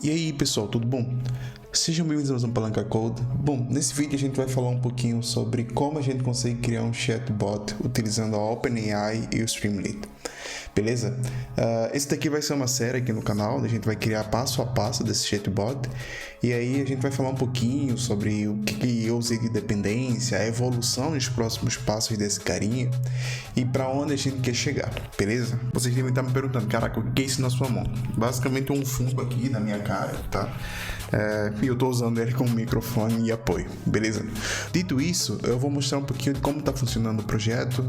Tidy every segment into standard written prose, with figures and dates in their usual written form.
E aí pessoal, tudo bom? Sejam bem-vindos a mais um Palanca Code. Bom, nesse vídeo a gente vai falar um pouquinho sobre como a gente consegue criar um chatbot utilizando a OpenAI e o Streamlit. Beleza? Esse daqui vai ser uma série aqui no canal, onde a gente vai criar passo a passo desse chatbot. E aí a gente vai falar um pouquinho sobre o que eu usei de dependência, a evolução nos próximos passos desse carinha e para onde a gente quer chegar, beleza? Vocês devem estar me perguntando, caraca, o que é isso na sua mão? Basicamente um fundo aqui na minha cara, tá? E eu tô usando ele como microfone e apoio, beleza? Dito isso, eu vou mostrar um pouquinho de como está funcionando o projeto,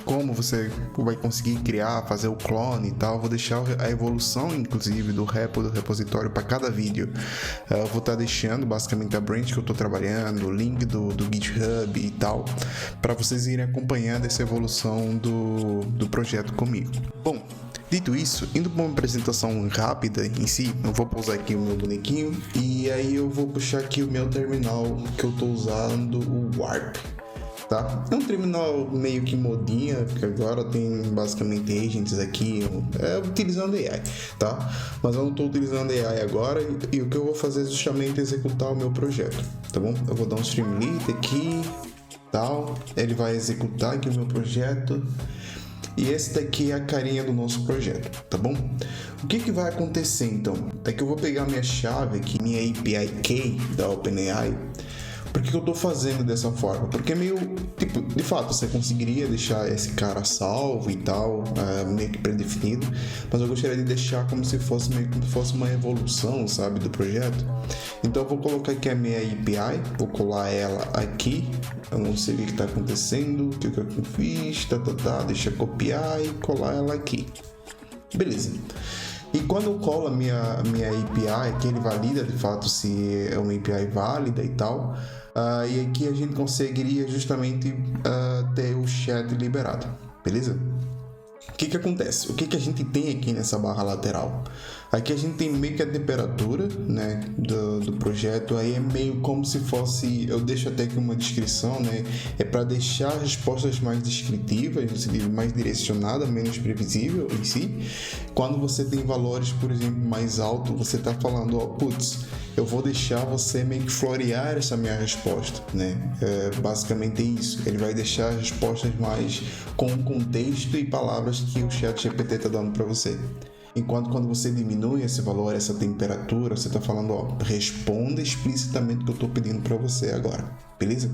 como você vai conseguir criar, fazer o clone e tal. Vou deixar a evolução, inclusive, do repositório para cada vídeo. Eu vou estar deixando basicamente a branch que eu estou trabalhando, o link do GitHub e tal, para vocês irem acompanhando essa evolução do projeto comigo. Bom, dito isso, indo para uma apresentação rápida em si, eu vou pousar aqui o meu bonequinho e aí eu vou puxar aqui o meu terminal que eu estou usando, o Warp, tá? É um terminal meio que modinha, porque agora tem basicamente agents aqui, utilizando AI, tá? Mas eu não estou utilizando AI agora e o que eu vou fazer é justamente executar o meu projeto, tá bom? Eu vou dar um Streamlit aqui, tal, ele vai executar aqui o meu projeto. E esse daqui é a carinha do nosso projeto, tá bom? O que vai acontecer então? É que eu vou pegar minha chave aqui, minha API Key da OpenAI. Por que eu tô fazendo dessa forma? Porque é meio, tipo, de fato você conseguiria deixar esse cara salvo e tal, meio que predefinido, mas eu gostaria de deixar como se fosse meio como se fosse uma evolução, sabe, do projeto. Então eu vou colocar aqui a minha API, vou colar ela aqui, eu não sei o que está acontecendo, o que eu fiz, deixa eu copiar e colar ela aqui. Beleza. E quando eu colo a minha API, que ele valida de fato se é uma API válida e tal, e aqui a gente conseguiria justamente ter o chat liberado, beleza? O que acontece? O que a gente tem aqui nessa barra lateral? Aqui a gente tem meio que a temperatura, né, do projeto. Aí é meio como se fosse, eu deixo até aqui uma descrição, né, é para deixar as respostas mais descritivas, mais direcionada, menos previsível em si. Quando você tem valores, por exemplo, mais altos, você está falando, putz, eu vou deixar você meio que florear essa minha resposta, né? Basicamente é isso. Ele vai deixar as respostas mais com contexto e palavras que o ChatGPT está dando para você. Enquanto quando você diminui esse valor, essa temperatura, você está falando, responda explicitamente o que eu estou pedindo para você agora, beleza?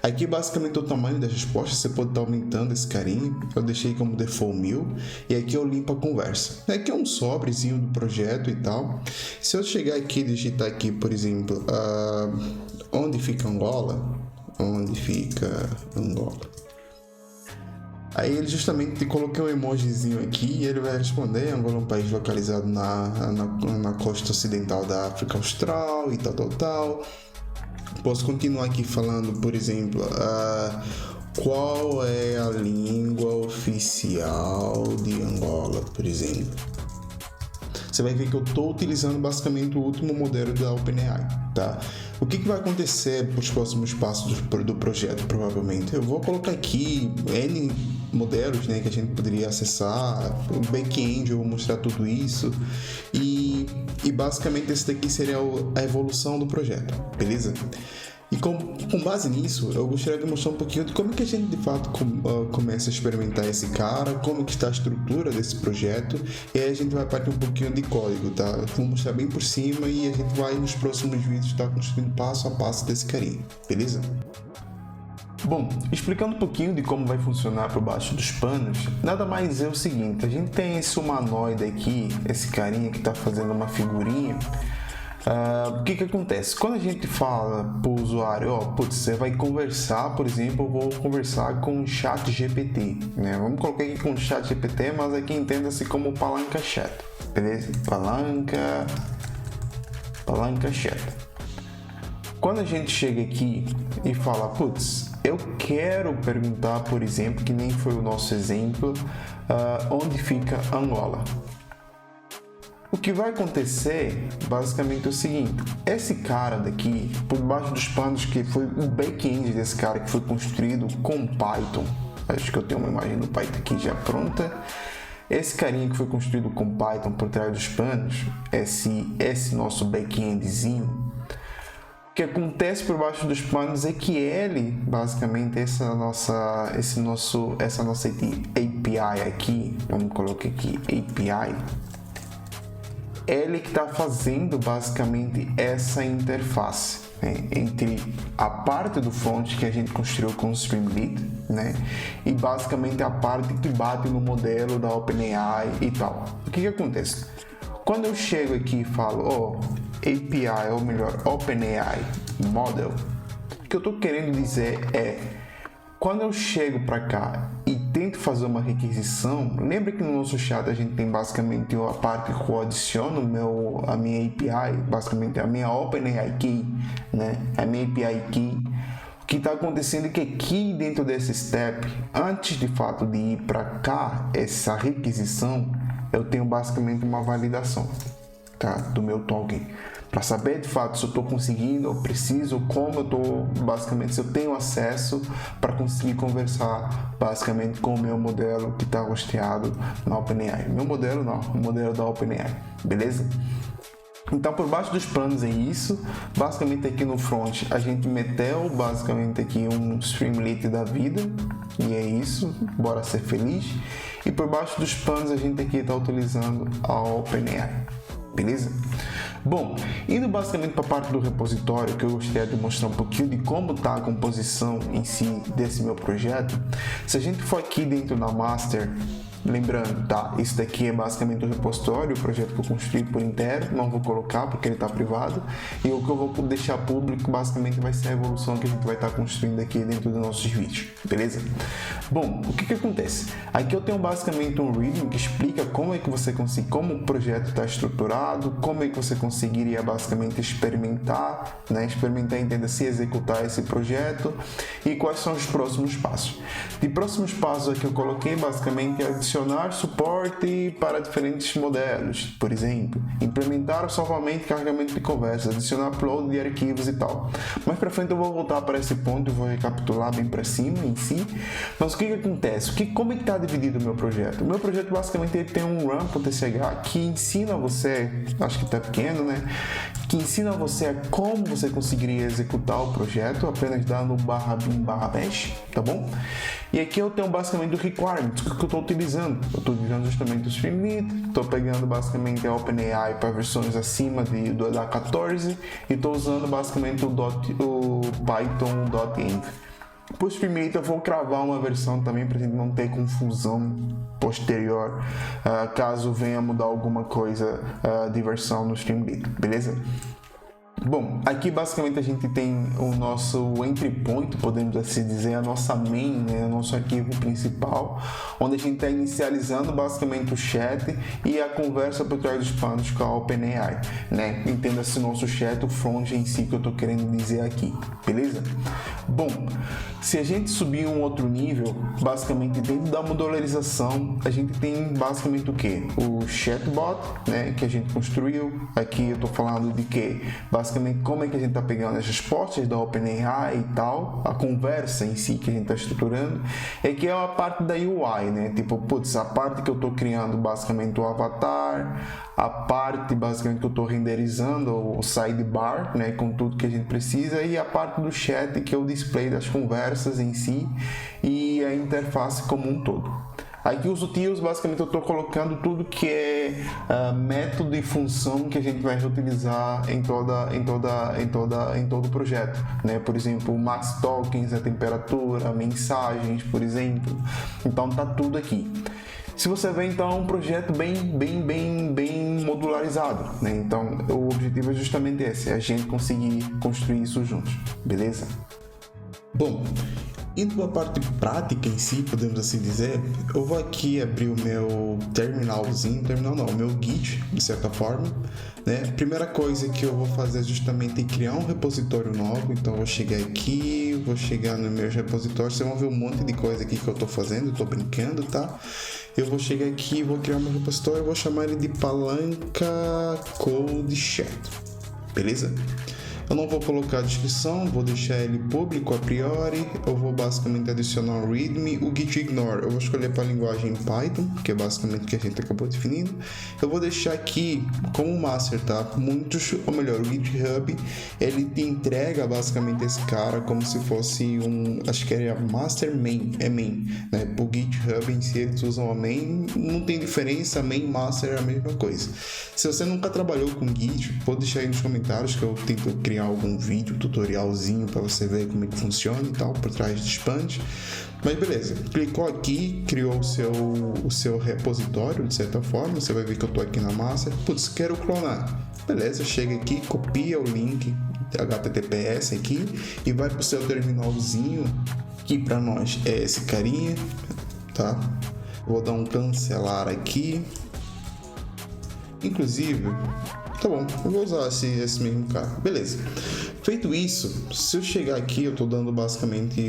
Aqui basicamente o tamanho das respostas, você pode estar aumentando esse carinho, eu deixei como default 1000, e aqui eu limpo a conversa. Aqui é um sobrezinho do projeto e tal. Se eu chegar aqui e digitar aqui, por exemplo, onde fica Angola? Onde fica Angola? Aí ele justamente coloquei um emojizinho aqui e ele vai responder: Angola é um país localizado na costa ocidental da África Austral e tal. Posso continuar aqui falando, por exemplo, qual é a língua oficial de Angola, por exemplo. Você vai ver que eu estou utilizando basicamente o último modelo da OpenAI, tá? O que vai acontecer para os próximos passos do projeto, provavelmente? Eu vou colocar aqui N modelos, né, que a gente poderia acessar, o back-end, eu vou mostrar tudo isso e basicamente esse daqui seria a evolução do projeto, beleza? E com base nisso, eu gostaria de mostrar um pouquinho de como que a gente de fato começa a experimentar esse cara, como que está a estrutura desse projeto, e aí a gente vai partir um pouquinho de código, tá? Eu vou mostrar bem por cima e a gente vai nos próximos vídeos estar construindo passo a passo desse carinha, beleza? Bom, explicando um pouquinho de como vai funcionar por baixo dos panos, nada mais é o seguinte: a gente tem esse humanoide aqui, esse carinha que está fazendo uma figurinha. O que acontece? Quando a gente fala para o usuário, putz, você vai conversar, por exemplo, eu vou conversar com o ChatGPT, né? Vamos colocar aqui com o ChatGPT, mas aqui entenda-se como Palanca Chat, beleza? Palanca Chat. Quando a gente chega aqui e fala, putz, eu quero perguntar, por exemplo, que nem foi o nosso exemplo, onde fica Angola. O que vai acontecer, basicamente, é o seguinte: esse cara daqui, por baixo dos panos, que foi o back-end desse cara que foi construído com Python, acho que eu tenho uma imagem do Python aqui já pronta, esse carinha que foi construído com Python por trás dos panos, esse nosso back-endzinho, o que acontece por baixo dos panos é que ele, basicamente, essa nossa API aqui, vamos colocar aqui API, ele que está fazendo basicamente essa interface, né, entre a parte do front que a gente construiu com o Streamlit, né, e basicamente a parte que bate no modelo da OpenAI e tal. O que acontece? Quando eu chego aqui e falo, API, ou melhor, OpenAI Model, o que eu estou querendo dizer é, quando eu chego para cá e tento fazer uma requisição, lembra que no nosso chat a gente tem basicamente a parte que eu adiciono a minha API, basicamente a minha OpenAI Key, né? A minha API Key. O que está acontecendo é que aqui dentro desse step, antes de fato de ir para cá, essa requisição, eu tenho basicamente uma validação, tá, do meu token, para saber de fato se eu estou conseguindo, eu preciso, como eu estou, basicamente, se eu tenho acesso para conseguir conversar basicamente com o meu modelo que está hosteado na OpenAI. Meu modelo não, o modelo da OpenAI, beleza? Então, por baixo dos panos é isso. Basicamente aqui no front a gente meteu basicamente aqui um Streamlit da vida, e é isso, bora ser feliz. E por baixo dos panos a gente aqui está utilizando a OpenAI, beleza? Bom, indo basicamente para a parte do repositório, que eu gostaria de mostrar um pouquinho de como está a composição em si desse meu projeto. Se a gente for aqui dentro da master, lembrando, tá? Isso daqui é basicamente o repositório, o projeto que eu construí por inteiro, não vou colocar porque ele está privado, e o que eu vou deixar público basicamente vai ser a evolução que a gente vai estar construindo aqui dentro dos nossos vídeos, beleza? Bom, o que acontece? Aqui eu tenho basicamente um reading que explica como é que você consegue, como o projeto está estruturado, como é que você conseguiria basicamente experimentar, né? Experimentar, entenda, se executar esse projeto e quais são os próximos passos. De próximos passos aqui eu coloquei basicamente adicionar suporte para diferentes modelos, por exemplo, implementar o salvamento e carregamento de conversas, adicionar upload de arquivos e tal. Mais para frente eu vou voltar para esse ponto e vou recapitular bem para cima em si. Mas o que acontece? Como é que está dividido o meu projeto? O meu projeto basicamente ele tem um run.tsh que ensina você, acho que está pequeno, né? Que ensina você a como você conseguiria executar o projeto apenas dando /bin/bash, tá bom? E aqui eu tenho basicamente o requirements que eu estou utilizando. Eu estou utilizando justamente o Streamlit, estou pegando basicamente a OpenAI para versões acima da 14 e estou usando basicamente o Python.env. Para o Streamlit eu vou cravar uma versão também para a gente não ter confusão posterior caso venha mudar alguma coisa de versão no Streamlit, beleza? Bom, aqui basicamente a gente tem o nosso entry point, podemos assim dizer, a nossa main, né, o nosso arquivo principal, onde a gente está inicializando basicamente o chat e a conversa por trás dos panos com a OpenAI, né? Entenda-se nosso chat, o front em si que eu estou querendo dizer aqui, beleza? Bom, se a gente subir um outro nível, basicamente dentro da modularização, a gente tem basicamente o que? O chatbot, né, que a gente construiu. Aqui eu estou falando de que basicamente como é que a gente está pegando as respostas da OpenAI e tal, a conversa em si que a gente está estruturando, é que é a parte da UI, né? Tipo, putz, a parte que eu estou criando basicamente o avatar, a parte basicamente que eu estou renderizando o sidebar, né, com tudo que a gente precisa, e a parte do chat que é o display das conversas em si e a interface como um todo. Aqui os utils, basicamente eu estou colocando tudo que é método e função que a gente vai reutilizar em todo o projeto, né? Por exemplo, max tokens, a temperatura, mensagens, por exemplo. Então tá tudo aqui. Se você vê, então, é um projeto bem modularizado, né? Então o objetivo é justamente esse, é a gente conseguir construir isso juntos, beleza? Bom, indo para a parte prática em si, podemos assim dizer, eu vou aqui abrir o meu o meu Git, de certa forma, né? Primeira coisa que eu vou fazer é justamente criar um repositório novo, então eu vou chegar aqui, vou chegar no meu repositório, vocês vão ver um monte de coisa aqui que eu estou fazendo, eu estou brincando, tá? Eu vou chegar aqui, vou criar meu repositório, eu vou chamar ele de palanca code chat, beleza? Eu não vou colocar a descrição, vou deixar ele público a priori. Eu vou basicamente adicionar o readme, o git ignore. Eu vou escolher para a linguagem Python, que é basicamente o que a gente acabou definindo. Eu vou deixar aqui como master, tá? Muitos, ou melhor, o GitHub, ele te entrega basicamente esse cara como se fosse acho que era master main, main, né? O GitHub em si, eles usam a main, não tem diferença, main, master é a mesma coisa. Se você nunca trabalhou com Git, pode deixar aí nos comentários que eu tento criar algum vídeo, tutorialzinho para você ver como é que funciona e tal, por trás do Expand. Mas beleza, clicou aqui, criou o seu repositório de certa forma, você vai ver que eu tô aqui na master. Putz, quero clonar. Beleza, chega aqui, copia o link HTTPS aqui e vai pro seu terminalzinho, que para nós é esse carinha, tá? Vou dar um cancelar aqui. Inclusive, tá bom, eu vou usar esse mesmo cara. Beleza. Feito isso, se eu chegar aqui, eu tô dando basicamente,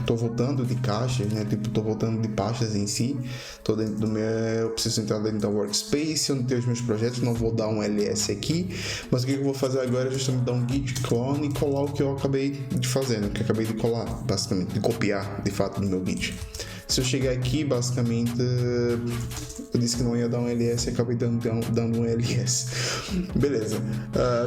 tô voltando de caixas, né? Tipo, tô voltando de pastas em si. Tô dentro do meu, eu preciso entrar dentro da workspace, onde tem os meus projetos. Não vou dar um ls aqui, mas o que eu vou fazer agora é justamente dar um git clone e colar o que eu acabei de fazer, né? Que eu acabei de colar, basicamente, de copiar, de fato, no meu git. Se eu chegar aqui, basicamente, eu disse que não ia dar um ls e acabei dando um ls. Beleza,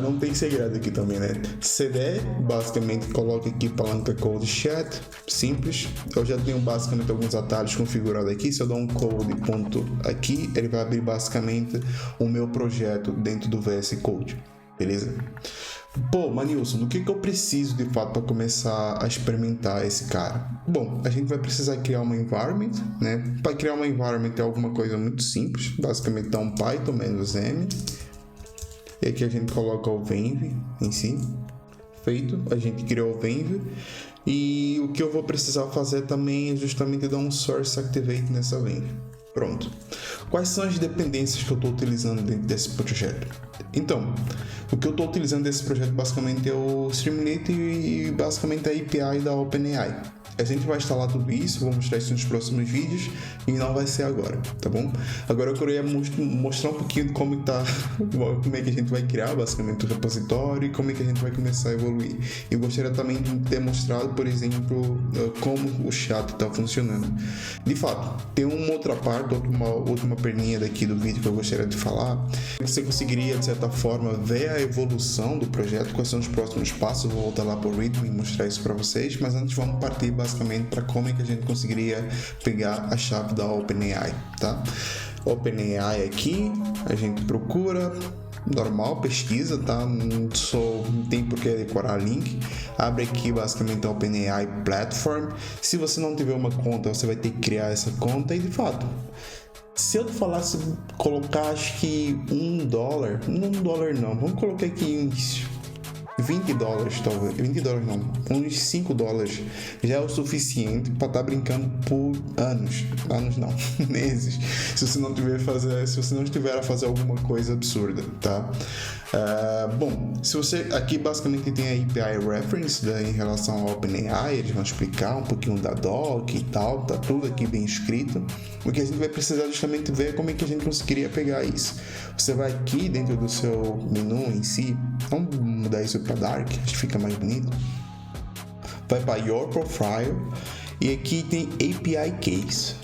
não tem segredo aqui também, né? CD, basicamente, coloca aqui palanca code chat, simples. Eu já tenho basicamente alguns atalhos configurados aqui. Se eu dar um code ponto aqui, ele vai abrir basicamente o meu projeto dentro do VS Code, beleza? Pô, Manilson, do que eu preciso de fato para começar a experimentar esse cara? Bom, a gente vai precisar criar uma environment, né? Para criar uma environment é alguma coisa muito simples, basicamente dá um Python -m, e aqui a gente coloca o Venv em si. Feito, a gente criou o Venv, e o que eu vou precisar fazer também é justamente dar um source activate nessa Venv. Pronto. Quais são as dependências que eu estou utilizando dentro desse projeto? Então, o que eu estou utilizando desse projeto basicamente é o Streamlit e basicamente a API da OpenAI. A gente vai instalar tudo isso, vou mostrar isso nos próximos vídeos e não vai ser agora, tá bom? Agora eu queria mostrar um pouquinho de como é que a gente vai criar basicamente o repositório e como é que a gente vai começar a evoluir. Eu gostaria também de ter mostrado, por exemplo, como o chat está funcionando. De fato, tem uma outra parte, uma última perninha daqui do vídeo que eu gostaria de falar. Você conseguiria, de certa forma, ver a evolução do projeto, quais são os próximos passos. Eu vou voltar lá para o README e mostrar isso para vocês, mas antes vamos partir basicamente para como é que a gente conseguiria pegar a chave da OpenAI, tá? OpenAI aqui, a gente procura, normal, pesquisa, tá? Não tem por que decorar link. Abre aqui basicamente a OpenAI Platform. Se você não tiver uma conta, você vai ter que criar essa conta e de fato, se eu falasse colocar acho que $1, não $1 não, vamos colocar aqui uns $20 talvez, $20 não, uns $5 já é o suficiente para estar brincando por anos não, meses, se você não estiver a fazer alguma coisa absurda, tá? Bom, se você aqui basicamente tem a API Reference em relação ao OpenAI, eles vão explicar um pouquinho da doc e tal, tá tudo aqui bem escrito. O que a gente vai precisar justamente ver é como é que a gente conseguiria pegar isso. Você vai aqui dentro do seu menu em si, vamos mudar isso para Dark, acho que fica mais bonito. Vai para Your Profile e aqui tem API Case.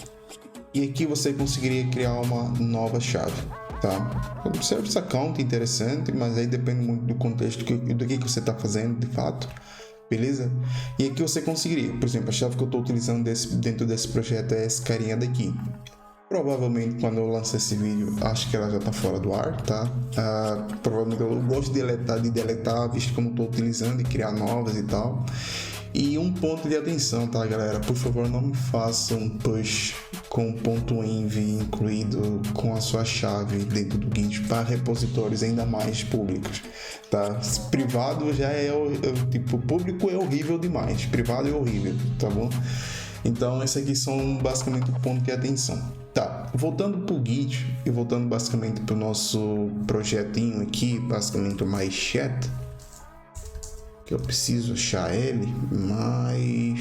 E aqui você conseguiria criar uma nova chave, tá? O Service Account é interessante, mas aí depende muito do contexto do que você está fazendo de fato, beleza? E aqui você conseguiria, por exemplo, a chave que eu estou utilizando dentro desse projeto é essa carinha daqui. Provavelmente quando eu lançar esse vídeo, acho que ela já está fora do ar, tá? Provavelmente eu gosto de deletar, visto como estou utilizando e criar novas e tal. E um ponto de atenção, tá, galera? Por favor, não me faça um push com .env incluído com a sua chave dentro do Git para repositórios ainda mais públicos, tá? Privado já tipo, público é horrível demais, privado é horrível, tá bom? Então, esses aqui são basicamente o ponto de atenção. Tá, voltando para o Git e voltando basicamente para o nosso projetinho aqui, basicamente o My Chat, que eu preciso achar ele, mas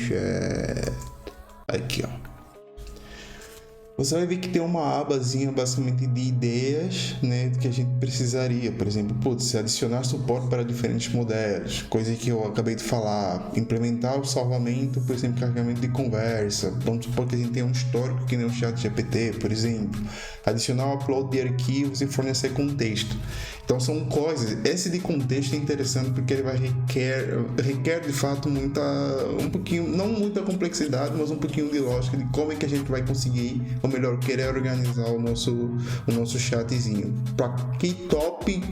aqui, ó. você vai ver que tem uma abazinha basicamente de ideias, né, que a gente precisaria. Por exemplo, putz, adicionar suporte para diferentes modelos, coisa que eu acabei de falar, implementar o salvamento, por exemplo, carregamento de conversa. Vamos supor que a gente tem um histórico que nem o ChatGPT, por exemplo, adicionar o upload de arquivos e fornecer contexto. Então são coisas, esse de contexto é interessante porque ele vai requer de fato um pouquinho, não muita complexidade, mas um pouquinho de lógica de como é que a gente vai conseguir, ou melhor, querer organizar o nosso chatzinho. Para que top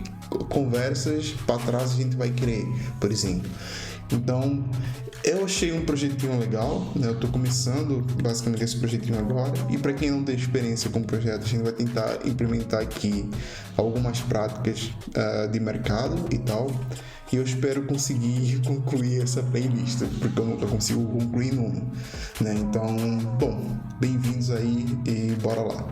conversas para trás a gente vai querer, por exemplo. Então, eu achei um projetinho legal, né? Eu estou começando basicamente esse projetinho agora, e para quem não tem experiência com o projeto, a gente vai tentar implementar aqui algumas práticas de mercado e tal, e eu espero conseguir concluir essa playlist, porque eu nunca consigo concluir numa, né? Então, bom, bem-vindos aí e bora lá.